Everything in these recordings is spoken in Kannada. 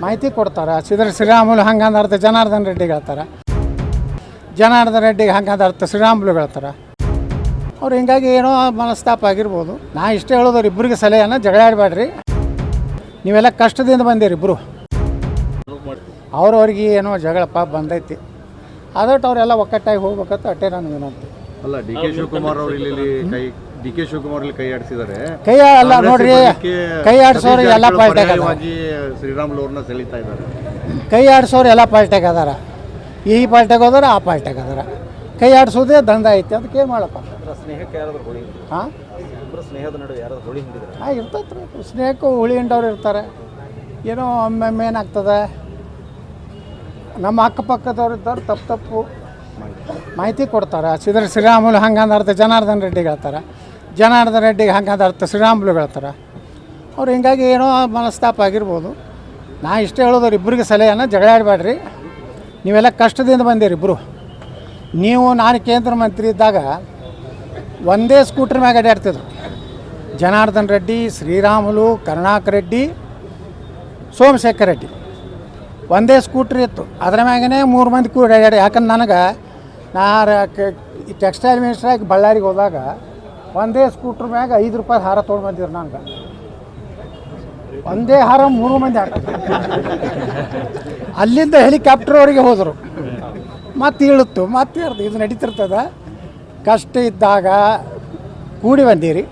ಮಾಹಿತಿ ಕೊಡ್ತಾರೆ. ಶ್ರೀರಾಮುಲು ಹಂಗಂದ ಅರ್ಥ ಜನಾರ್ದನ್ ರೆಡ್ಡಿಗೆ ಹೇಳ್ತಾರೆ, ಜನಾರ್ದನ್ ರೆಡ್ಡಿಗೆ ಹಂಗಂದ ಅರ್ಥ ಶ್ರೀರಾಮುಲು ಹೇಳ್ತಾರೆ. ಅವ್ರು ಹಿಂಗಾಗಿ ಏನೋ ಮನಸ್ತಾಪ ಆಗಿರ್ಬೋದು. ನಾ ಇಷ್ಟೇ ಹೇಳೋದವ್ರು ಇಬ್ಬರಿಗೆ ಸಲಹೆಯನ್ನು ಜಗಳ ಆಡಬೇಡ್ರಿ, ನೀವೆಲ್ಲ ಕಷ್ಟದಿಂದ ಬಂದಿರಿ ಇಬ್ಬರು. ಅವ್ರವ್ರಿಗೆ ಏನೋ ಜಗಳ ಪಾಪ ಬಂದೈತಿ, ಅದಟ್ಟು ಅವರೆಲ್ಲ ಒಕ್ಕಟ್ಟಾಗಿ ಹೋಗ್ಬೇಕಂತ ಅಟ್ಟೆ ನಾನು ವಿನಂತಿ. ಅಲ್ಲ ಡಿ ಕೆ ಶಿವಕುಮಾರ್ ಅವರು ಇಲ್ಲಿ ಕೈ ಆಡಿಸಿದ್ದಾರೆ. ಕೈ ಅಲ್ಲ ನೋಡ್ರಿ, ಕೈ ಆಡಿಸೋರು ಎಲ್ಲ ಪಾಲ್ಟ್ಯಾಗ ಶ್ರೀರಾಮುಲು ಅವ್ರನ್ನ ಸೆಳೀತಾ ಇದ್ದಾರೆ. ಕೈ ಆಡಿಸೋರು ಎಲ್ಲ ಪಾಲ್ಟ್ಯಾಗ ಅದಾರ, ಈ ಪಾಲ್ಟ್ಯಾಗ ಹೋದಾರ ಆ ಪಾಲ್ಟ್ಯಾಗ ಅದಾರ. ಕೈ ಆಡಿಸೋದೇ ದಂಧ ಐತಿ, ಅದಕ್ಕೆ ಏನು ಮಾಡಪ್ಪ. ಸ್ನೇಹಕ್ಕೆ ಯಾರಾದ್ರೂ ಹೋಳಿ ಹಾಂ ಸ್ನೇಹದ ನಡುವೆ ಯಾರಾದ್ರೂ ಹೋಳಿ ಹಿಂಡಿದ್ರೆ ಹಾಂ ಇರ್ತೈತೆ ರೀ. ಸ್ನೇಹಕ್ಕೂ ಹುಳಿ ಹಿಂಡವ್ರು ಇರ್ತಾರೆ. ಏನೋ ಒಮ್ಮೊಮ್ಮೆ ಏನಾಗ್ತದೆ, ನಮ್ಮ ಅಕ್ಕಪಕ್ಕದವ್ರು ಇದ್ದವ್ರು ತಪ್ಪು ಮಾಹಿತಿ ಕೊಡ್ತಾರೆ. ಶ್ರೀರಾಮುಲು ಹಂಗಂದ ಅರ್ಥ ಜನಾರ್ದನ್ ರೆಡ್ಡಿಗೆ ಹೇಳ್ತಾರೆ, ಜನಾರ್ದನ್ ರೆಡ್ಡಿಗೆ ಹಂಗಂದ ಅರ್ಥ ಶ್ರೀರಾಮುಲು ಹೇಳ್ತಾರೆ. ಅವ್ರು ಹಿಂಗಾಗಿ ಏನೋ ಮನಸ್ತಾಪ ಆಗಿರ್ಬೋದು. ನಾ ಇಷ್ಟೇ ಹೇಳೋದವ್ರು ಇಬ್ಬರಿಗೆ ಸಲಹೆಯನ್ನು ಜಗಳ ಆಡಬೇಡ್ರಿ, ನೀವೆಲ್ಲ ಕಷ್ಟದಿಂದ ಬಂದಿರಿ ಇಬ್ಬರು. ನೀವು ನಾನು ಕೇಂದ್ರ ಮಂತ್ರಿ ಇದ್ದಾಗ ಒಂದೇ ಸ್ಕೂಟ್ರ್ ಮ್ಯಾಗ ಅಡ್ಡಾಡ್ತಿದ್ರು. ಜನಾರ್ದನ್ ರೆಡ್ಡಿ, ಶ್ರೀರಾಮುಲು, ಕರುಣಾಕರ್ ರೆಡ್ಡಿ, ಸೋಮಶೇಖರ್ ರೆಡ್ಡಿ ಒಂದೇ ಸ್ಕೂಟ್ರ್ ಇತ್ತು. ಅದ್ರ ಮ್ಯಾಗೇ 3 ಮಂದಿ ಕೂಡ ಅಡ್ಡಾಡಿ. ಯಾಕಂದ್ರೆ ನನಗೆ ನಾ ಟೆಕ್ಸ್ಟೈಲ್ ಮಿನಿಸ್ಟ್ರಾಗಿ ಬಳ್ಳಾರಿಗೆ ಹೋದಾಗ ಒಂದೇ ಸ್ಕೂಟ್ರ್ ಮ್ಯಾಗ 5 ರೂಪಾಯಿ ಹಾರ ತೊಗೊಂಡು ಬಂದಿದ್ರು. ನನಗೆ ಒಂದೇ ಹಾರ 3 ಮಂದಿ ಹಾಕ. ಅಲ್ಲಿಂದ ಹೆಲಿಕಾಪ್ಟರ್ವರೆಗೆ ಹೋದರು, ಮತ್ತೆ ಇಳುತ್ತು, ಮತ್ತೆ ಇದು ನಡೀತಿರ್ತದೆ. ಕಷ್ಟ ಇದ್ದಾಗ ಕೂಡಿ ಬಂದೀರಿ.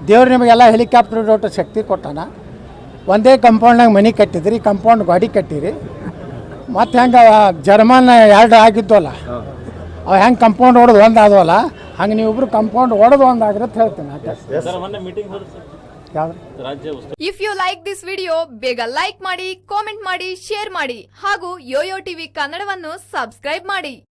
ದೇವ್ರು ನಿಮಗೆಲ್ಲ ಹೆಲಿಕಾಪ್ಟರ್ ಡೋಟ ಶಕ್ತಿ ಕೊಟ್ಟಾನ. ಒಂದೇ ಕಂಪೌಂಡ್ನಾಗ ಮನೆ ಕಟ್ಟಿದ್ರಿ, ಕಂಪೌಂಡ್ ಗಾಡಿ ಕಟ್ಟಿರಿ. ಮತ್ತು ಹೆಂಗೆ ಜರ್ಮನ್ 2 ಆಗಿದ್ವಲ್ಲ, ಅವು ಹೆಂಗೆ ಕಂಪೌಂಡ್ ಹೊಡೆದು ಒಂದು ಆದವಲ್ಲ, ಹಂಗೆ ನೀವಿಬ್ರು ಕಂಪೌಂಡ್ ಹೊಡೆದು ಒಂದು ಆಗಿರತ್ತೆ ಹೇಳ್ತೀನಿ. If you like this video ಬೇಗ ಲೈಕ್ ಮಾಡಿ, ಕಾಮೆಂಟ್ ಮಾಡಿ, ಶೇರ್ ಮಾಡಿ ಹಾಗೂ ಯೋಯೋ ಟಿವಿ ಕನ್ನಡವನ್ನು ಸಬ್ಸ್ಕ್ರೈಬ್ ಮಾಡಿ.